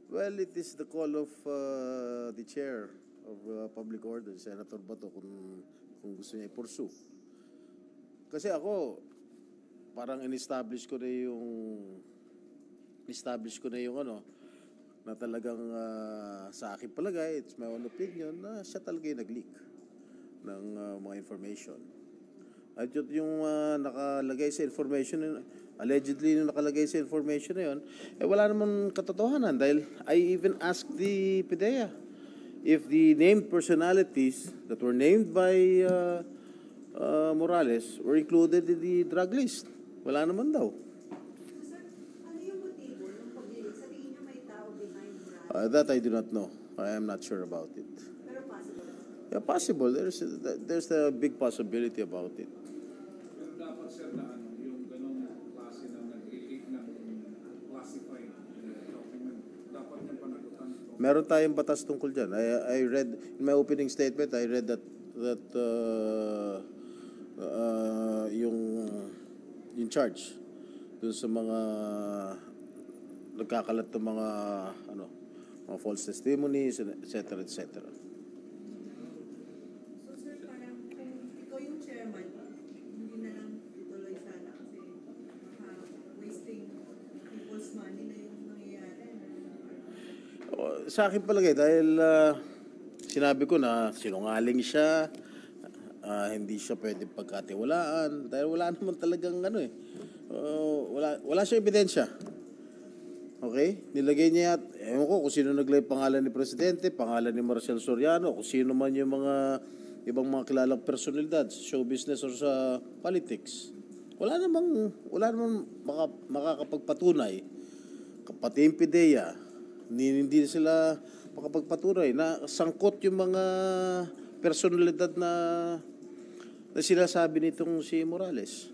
Well, it is the call of the chair of public order, Senator Bato, kung gusto niya i-pursue. Kasi ako, parang in-establish ko na yung ano, na talagang sa akin palagay, it's my own opinion, na siya talaga yung nag-leak ng mga information. At yung nakalagay sa information, allegedly yung nakalagay sa information na yun, wala naman katotohanan dahil I even asked the PIDEA if the named personalities that were named by Morales were included in the drug list. Wala naman daw. Ano yung motibo ng pag-leak? Sa tingin niyo may tao behind Morales? That I do not know. I am not sure about it. Pero possible? Yeah, possible. There's a big possibility about it. Pero dapat sir na yung ganong klase ng nag-leak ng classified document, dapat niyang panagutan ito. Meron tayong batas tungkol dyan. I read, in my opening statement, I read that yung charge dun sa mga nagkakalat ng mga false testimonies, etc. etc. So sir, parang kung ikaw yung chairman, hindi na lang ituloy sana kasi wasting people's money na yung nangyayari. Sa akin palagay, dahil sinabi ko na sinungaling siya, hindi siya pwede pagkatiwalaan, dahil wala naman talagang wala siyang ebidensya. Okay? Nilagay niya, ewan ko kung sino naglagay pangalan ni Presidente, pangalan ni Marcial Soriano, kung sino man yung mga ibang mga kilalang personalidad sa show business or sa politics. Wala namang makakapagpatunay. Pati yung PIDEA, hindi sila makapagpatunay na sangkot yung mga personalidad na sinasabi nitong si Morales.